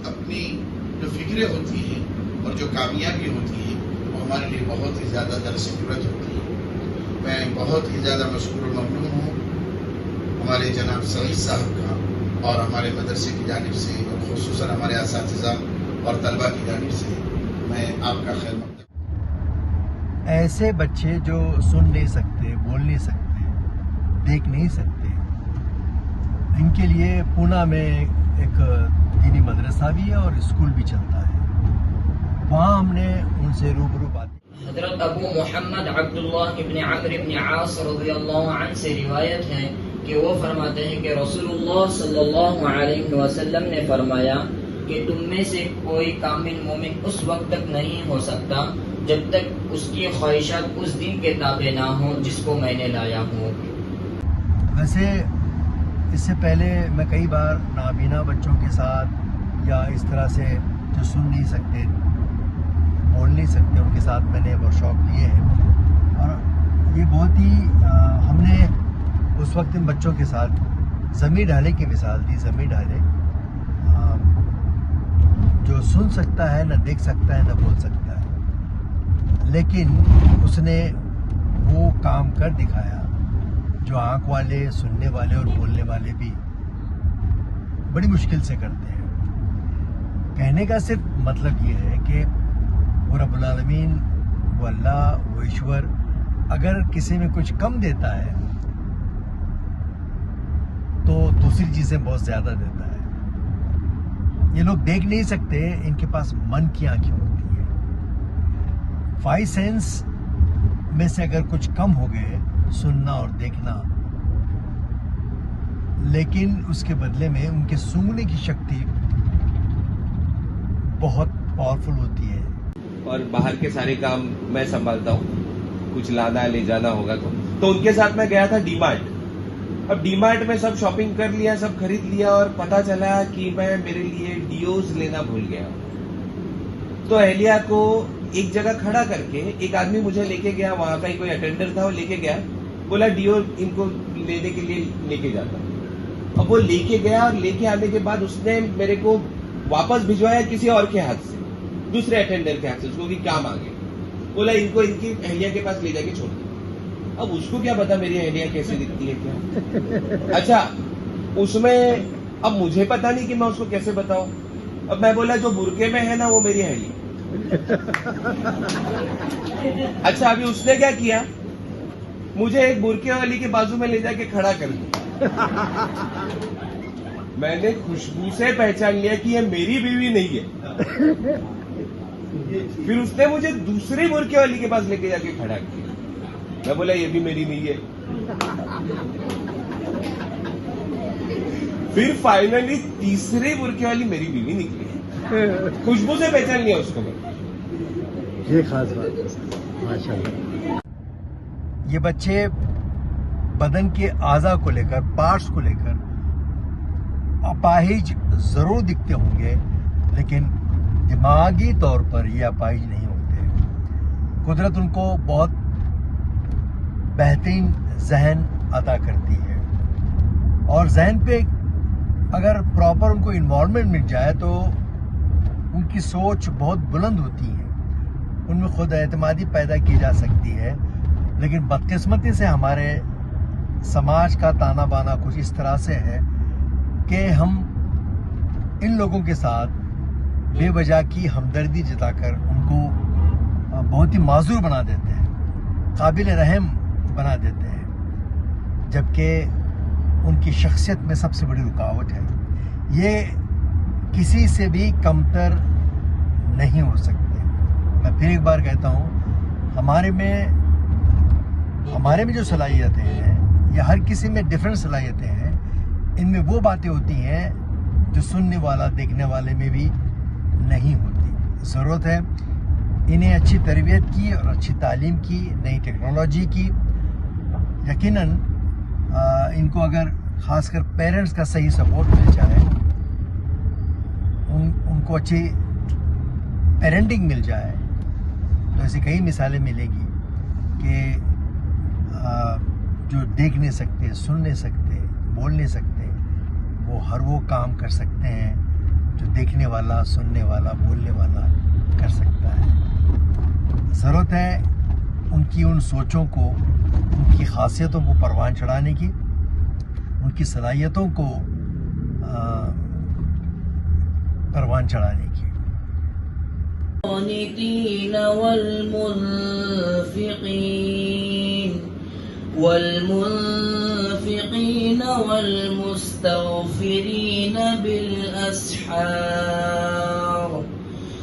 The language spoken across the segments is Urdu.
اپنی جو فکریں ہوتی ہیں اور جو کامیابی ہوتی ہے وہ ہمارے لیے بہت ہی زیادہ درس عبرت ہوتی ہے. میں بہت ہی زیادہ مشکور و ممنون ہوں ہمارے جناب سعید صاحب کا اور ہمارے مدرسے کی جانب سے اور خصوصاً ہمارے اساتذہ اور طلباء کی جانب سے میں آپ کا خیر مقدم. ایسے بچے جو سن نہیں سکتے، بول نہیں سکتے، دیکھ نہیں سکتے، ان کے لیے پونا میں ایک دینی مدرسہ بھی ہے اور اسکول بھی چلتا ہے. وہاں ہم نے ان سے روبرو باتیں. حضرت ابو محمد عبداللہ ابن عمرو ابن عاص رضی اللہ عنہ سے روایت ہے کہ وہ فرماتے ہیں کہ رسول اللہ صلی اللہ علیہ وسلم نے فرمایا کہ تم میں سے کوئی کامل مومن اس وقت تک نہیں ہو سکتا جب تک اس کی خواہشات اس دین کے تابع نہ ہوں جس کو میں نے لایا ہوں. ویسے اس سے پہلے میں کئی بار نابینا بچوں کے ساتھ یا اس طرح سے جو سن نہیں سکتے، بول نہیں سکتے، ان کے ساتھ میں نے ورکشاپ لیے ہیں اور یہ بہت ہی ہم نے اس وقت ان بچوں کے ساتھ زمیں ڈھالے کی مثال دی. زمیں ڈھالے جو سن سکتا ہے نہ دیکھ سکتا ہے نہ بول سکتا ہے، لیکن اس نے وہ کام کر دکھایا جو آنکھ والے، سننے والے اور بولنے والے بھی بڑی مشکل سے کرتے ہیں. کہنے کا صرف مطلب یہ ہے کہ وہ رب العالمین، وہ اللہ، وہ ایشور اگر کسی میں کچھ کم دیتا ہے تو دوسری چیزیں بہت زیادہ دیتا ہے. یہ لوگ دیکھ نہیں سکتے، ان کے پاس من کی آنکھیں ہوتی ہیں. 5 سینس میں سے اگر کچھ کم ہو گئے، سننا اور دیکھنا، لیکن اس کے بدلے میں ان کے سونگنے کی شکتی بہت پاورفل ہوتی ہے. اور باہر کے سارے کام میں سنبھالتا ہوں، کچھ لانا لے جانا ہوگا تو ان کے ساتھ میں گیا تھا ڈی مارٹ. اب ڈی مارٹ میں سب شاپنگ کر لیا، سب خرید لیا اور پتا چلا کہ میں میرے لیے ڈیوز لینا بھول گیا. تو اہلیہ کو ایک جگہ کھڑا کر کے ایک آدمی مجھے لے کے گیا، وہاں کا ہی کوئی اٹینڈر تھا، وہ لے کے گیا، بولا ڈیو ان کو لینے کے لیے لے کے جاتا. اب وہ لے کے گیا اور لے کے آنے کے بعد اس نے میرے کو واپس بھجوایا کسی اور کے ہاتھ سے، دوسرے اٹینڈر کے ہاتھ سے. اس کو کہ کام آ گیا، بولا ان کو ان کی اہلیہ کے پاس لے جا کے چھوڑ دیا. اب اس کو کیا پتا میری اہلیہ کیسے دکھتی ہے کیا. اچھا اس میں اب مجھے پتا نہیں کہ میں اس کو کیسے بتاؤں. اب میں بولا جو برقعے میں ہے نا وہ میری اہلیہ. اچھا ابھی اس نے کیا کیا، مجھے ایک برقعے والی کے بازو میں لے جا کے کھڑا کر دیا. میں نے خوشبو سے پہچان لیا کہ یہ میری بیوی نہیں ہے. پھر اس نے مجھے دوسری برقعے والی کے پاس لے کے جا کے کھڑا کیا. میں بولا یہ بھی میری نہیں ہے. پھر فائنلی تیسری برقعے والی میری بیوی نکلی ہے. خوشبو سے پہچان لیا اس کو. یہ خاص بات ہے ماشاءاللہ. یہ بچے بدن کے اعضاء کو لے کر، پارٹس کو لے کر اپاہج ضرور دکھتے ہوں گے، لیکن دماغی طور پر یہ اپاہج نہیں ہوتے. قدرت ان کو بہت بہترین ذہن عطا کرتی ہے، اور ذہن پہ اگر پراپر ان کو انوائرمنٹ مل جائے تو ان کی سوچ بہت بلند ہوتی ہے، ان میں خود اعتمادی پیدا کی جا سکتی ہے. لیکن بدقسمتی سے ہمارے سماج کا تانا بانا کچھ اس طرح سے ہے کہ ہم ان لوگوں کے ساتھ بے وجہ کی ہمدردی جتا کر ان کو بہت ہی معذور بنا دیتے ہیں، قابل رحم بنا دیتے ہیں، جبکہ ان کی شخصیت میں سب سے بڑی رکاوٹ ہے. یہ کسی سے بھی کمتر نہیں ہو سکتے. میں پھر ایک بار کہتا ہوں، ہمارے میں جو صلاحیتیں ہیں، یا ہر کسی میں ڈفرینٹ صلاحیتیں ہیں، ان میں وہ باتیں ہوتی ہیں جو سننے والا، دیکھنے والے میں بھی نہیں ہوتی. ضرورت ہے انہیں اچھی تربیت کی اور اچھی تعلیم کی، نئی ٹیکنالوجی کی. یقیناً ان کو اگر خاص کر پیرنٹس کا صحیح سپورٹ مل جائے، ان کو اچھی پیرنٹنگ مل جائے، تو ایسی کئی مثالیں ملیں گی کہ جو دیکھ نہیں سکتے، سن نہیں سکتے، بول نہیں سکتے، وہ ہر وہ کام کر سکتے ہیں جو دیکھ دیکھنے والا، سننے والا، بولنے والا کر سکتا ہے. ضرورت ہے ان کی ان سوچوں کو، ان کی خاصیتوں کو پروان چڑھانے کی، ان کی صلاحیتوں کو پروان چڑھانے کی. القانتين والمنفقين والمستغفرين بالأسحار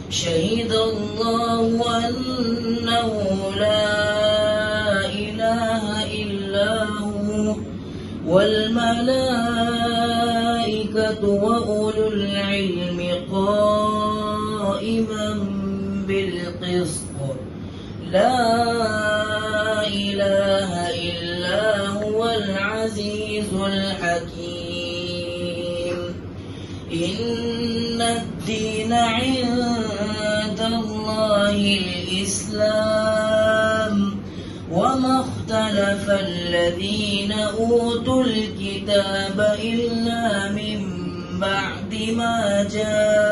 شهد الله أنه لا إله إلا هو والملائكة وأولو العلم قائما بالقسط لا إله إلا هو العزيز الحكيم. إن الدين عند الله الإسلام وما اختلف الذين أوتوا الكتاب إلا من بعد ما جاءهم